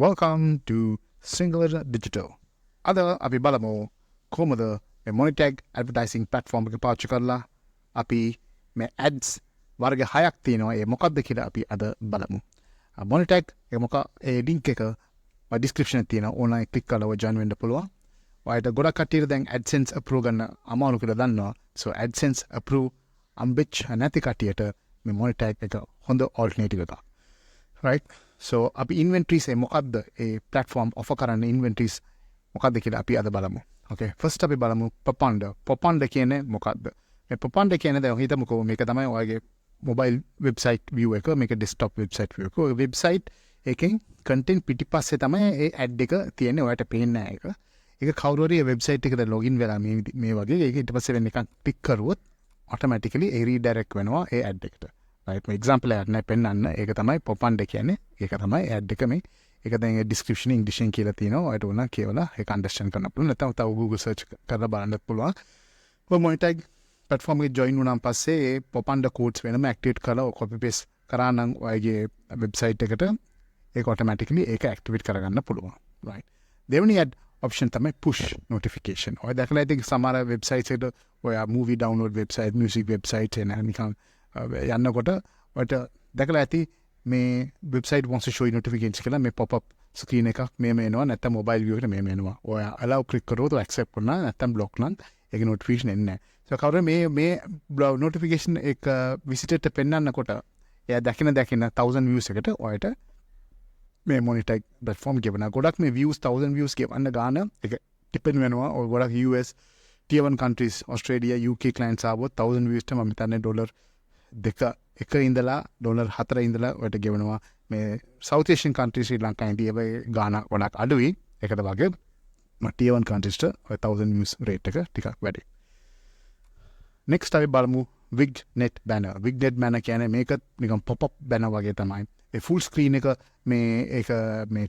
Welcome to Sinhala Digital. අද අපි බලමු කොහොමද මේ Monetag advertising platform එක පාවිච්චි කරලා අපි මේ ads වර්ග 6ක් තියෙනවා. ඒ මොකක්ද කියලා අපි අද බලමු. Monetag එක ඒ link එක description එකේ තියෙනවා. ඕනනම් click කරලා ඔය join වෙන්න පුළුවන්. ඔයාලට ගොඩක් කට්ටියට දැන් AdSense approve ගන්න අමාරු කියලා දන්නවා. So AdSense approve අම්බෙච් නැති කට්ටියට මේ Monetag එක හොඳ alternative එකක්. Right? So අපි inventories මොකක්ද ඒ platform offer කරන්නේ inventories මොකක්ද කියලා අපි අද බලමු. Okay, first අපි බලමු Popanda කියන්නේ මොකක්ද? මේ Popanda කියන්නේ දැන් හිතමුකෝ මේක තමයි ඔයාගේ mobile website view එක, මේක desktop website view එක. ඔය website එකෙන් content පිටිපස්සේ තමයි ඒ ad එක තියෙන්නේ. ඔයාලට පේන්නේ නැහැ ඒක. ඒක කවුරු හරි website එකට login වෙලා මේ වගේ ඒක ඊට පස්සේ වෙන එකක් click කරුවොත් automatically ඒ redirect වෙනවා ඒ ad එකට. right, මේ example එකක් නෑ පෙන්නන්න. ඒක තමයි Popanda කියන්නේ. ඒක තමයි ad එක මේ. ඒක දැන් description English එකෙන් කියලා තියෙනවා. ඔයාලට ඕන කියවලා ඒක understand කරන්න පුළුවන්. නැත්නම් තව Google search කරලා බලන්නත් පුළුවන්. ඔය Monetag platform එකේ join වුණාන් පස්සේ ඒ Popanda codes වෙනම activate කරලා copy paste කරා නම් ඔයගේ website එකට ඒක automatically ඒක activate කරගන්න පුළුවන්. right. දෙවෙනි ad option තමයි push notification. ඔය දැකලා ඇති සමහර websites එකට ඔය movie download website, music website එන නිකන් යන්නකොට ඔයාලට දැකලා ඇති මේ website wants to show you notifications කියලා මේ pop up screen එකක් මේම එනවා. නැත්නම් mobile view එකට මේම එනවා. ඔයා allow click කරොත් accept කරනවා. නැත්නම් block නම් ඒක notification එන්නේ නැහැ. So කවුරු මේ notification එක visitor ට පෙන්නන්නකොට එයා දකින 1000 views එකට ඔයාලට මේ Monetag platform ගෙවනවා. ගොඩක් මේ views 1000 views ගෙවන්න ගාන එක depend වෙනවා. ඔය ගොඩක් US tier 1 countries Australia UK clients ආවොත් 1000 views ට මම හිතන්නේ $2 ඉඳලා $4 ඉඳලා ඔයාලට ගෙවනවා. මේ South Asian countries ශ්‍රී ලංකා ඉන්දියා වගේ ගාන ගොඩක් අඩුයි. ඒකට වගේ tier 1 countries ට 1000 views rate එක ටිකක් වැඩි. next අපි බලමු Vignet banner. Vignet banner කියන්නේ මේක නිකන් pop up banner වගේ තමයි. ඒ full screen එක මේක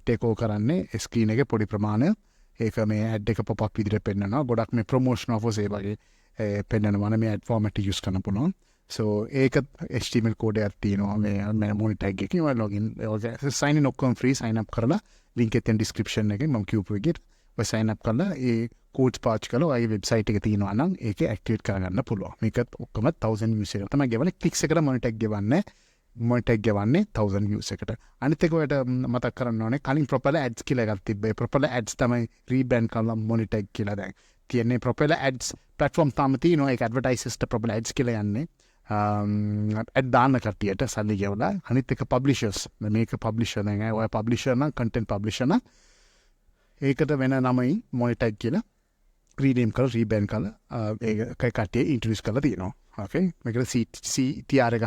take over කරන්නේ ඒ screen එකේ පොඩි ප්‍රමාණයක්. ඒක මේ ad එක pop up විදිහට පෙන්නනවා. ගොඩක් මේ promotion offers ඒ වගේ පෙන්නනවා මේ ad format use කරන්න පුළුවන්. So ඒක HTML code එකක් තියෙනවා මේ Monetag එකකින් ඔය login sign in ඔක්කොම free sign up කරලා link එක තියෙන description එකේ මම කියපු විදිහට ඔය sign up කරලා ඒ codes පාවිච්චි කරලා ඔයගේ website එක තියෙනවා නම් ඒක activate කරගන්න පුළුවන්. මේකත් ඔක්කොම 1000 views එක තමයි ගෙවන්නේ. clicks එකට Monetag ගෙවන්නේ 1000 views එකට. අනිත් එක ඔයාලට මතක් කරන්න ඕනේ කලින් propeller ads කියලා එකක් තිබ්බේ. propeller ads තමයි rebrand කරලා Monetag කියලා දැන් තියෙන්නේ. propeller ads platform තාම තියෙනවා. ඒක advertisers ට propeller ads කියලා යන්නේ. ad දාන්න කට්ටියට සල්ලි ගෙවලා. අනිත් එක publishers. මේක publisher දැන් ඔය publisher නම් content publisher නම් ඒකට වෙන නමයි Monetag කියලා rename කරලා rebrand කරලා ඒක කට්ටිය introduce කරලා තියෙනවා. okay, මේකට CTR එක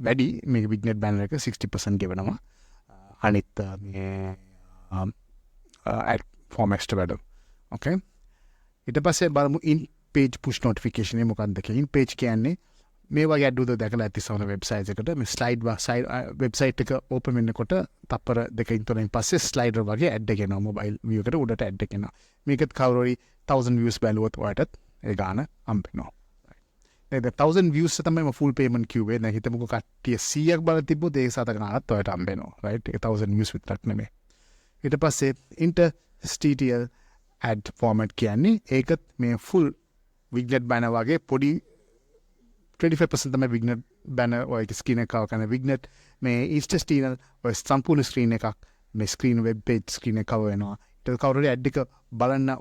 වැඩි. මේක Vignet banner එක 60% ගෙවනවා. අනිත් මේ ad formats ට වැඩ. okay, ඊට පස්සේ බලමු in page push notification එක මොකක්ද කියලා. in page කියන්නේ මේ වගේ ad උද දැකලා ඇති සමහර websites එකට මේ slide website එක open වෙනකොට තප්පර 2-3 පස්සේ slider වගේ ad එක එනවා mobile view එකට උඩට ad එක එනවා. මේකත් කවුරු හරි 1000 views බැලුවොත් ඔයාලට ඒ ගාන හම්බෙනවා. right. දැන් 1000 views තමයි මම full payment කිව්වේ. දැන් හිතමුකෝ කට්ටිය 100ක් බලලා තිබ්බොත් ඒ සත ගානත් ඔයාලට හම්බෙනවා. right. ඒක 1000 views විතරක් නෙමෙයි. ඊට පස්සේ interstitial ad format කියන්නේ ඒකත් මේ full Vignet banner වගේ පොඩි 25% තමයි Vignet banner ඔය ස්ක්‍රීන් එක කවර් කරන Vignet මේ interstitial ඔය සම්පූර්ණ ස්ක්‍රීන් එකක් මේ ස්ක්‍රීන් වෙබ් පේජ් ස්ක්‍රීන් එක කවර් වෙනවා. ඒක කවුරු හරි ad එක බලන්න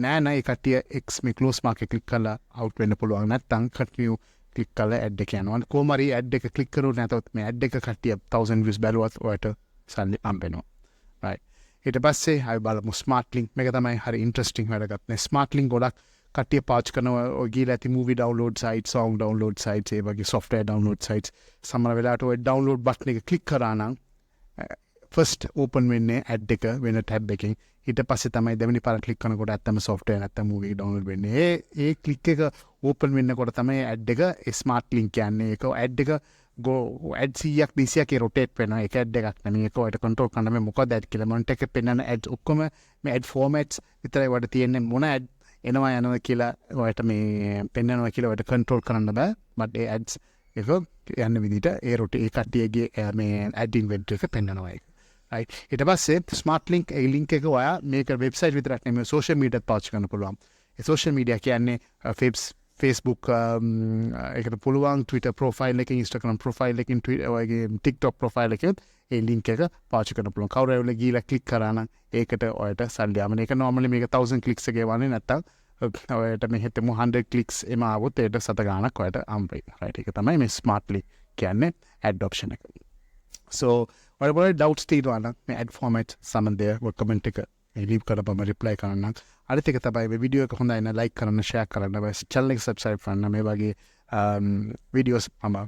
නෑ ඒ කට්ටිය X මේ close mark එක click කරලා out වෙන්න පුළුවන්. නැත්නම් continue click කරලා ad එක යනවා. කොහොම හරි ad එක click කරුවොත් නැතොත් මේ ad එක කට්ටිය 1000 views බැලුවත් ඔයාලට සල්ලි හම්බෙනවා. right. ඊට පස්සේ අපි බලමු smart link. මේක තමයි හරි interesting වැඩගත්. මේ smart link ගොඩක් කට්ටිය පාවිච්චි කරනවා. ඔය ගිහලා ඇති movie download sites, song download sites, ඒ වගේ software download sites. සමහර වෙලාවට ඔය download button එක click කරා නම් first open වෙන්නේ ad එක වෙන tab එකකින්. ඊට පස්සේ තමයි දෙවෙනි පාර click කරනකොට ඇත්තම software නැත්තම් movie download වෙන්නේ. ඒ click එක open වෙන්නකොට තමයි ad එක smart link කියන්නේ. ඒක ad එක ad 100ක් 200ක් rotate වෙනවා. ඒක ad එකක් නෙමෙයි. ඒක ඔයාලට control කරන්න මේ මොකද ad කියලා. Monetag එකේ පෙන්නන ads ඔක්කොම මේ ad formats විතරයි ඔයාලට තියෙන්නේ. මොන ad එනවා යනවා කියලා ඔයාලට මේ පෙන්නනවා කියලා ඔයාලට control කරන්න බෑ. but ඒ ads එක යන්න විදිහට ඒ rotate ඒ කට්ටියගේ මේ ad inventory එක පෙන්නනවා ඒක. right? ඊට පස්සේ ස්මාර්ට් ලින්ක් ඒ ලින්ක් එක ඔයා මේක වෙබ්සයිට් විතරක් නෙමෙයි සෝෂල් මීඩියාත් පාවිච්චි කරන්න පුළුවන්. ඒ සෝෂල් මීඩියා කියන්නේ Facebook එකට පුළුවන් Twitter profile එකකින් Instagram profile එකකින් TikTok profile එකකින් ඒ link එක පාවිච්චි කරන්න පුළුවන්. කවුරු හරි ගිහලා click කරා නම් ඒකට ඔයාලට සල්ලි යවන එක normally මේක 1000 clicks එකේ වන්නේ නැත්තම් ඔයාලට මෙහෙට 100 clicks එම ආවොත් ඒකට සත ගාණක් ඔයාලට අම්බයි. right? ඒක තමයි මේ smartly කියන්නේ ad option එක. so ඔයාලට doubts තියෙනවා නම් මේ ad format සම්බන්ධය ඔය comment එක leave කරපම reply කරන්න. අනිත් එක තමයි මේ වීඩියෝ එක හොඳයි නම් like කරන්න share කරන්න channel එක subscribe කරන්න මේ වගේ videos මම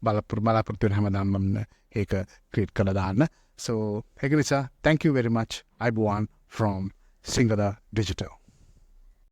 බලාපොරොත්තු වෙන හැමදාම මම ඒක create කරලා දාන්න. so ඒක නිසා thank you very much. Ibuan from Sinhala Digital.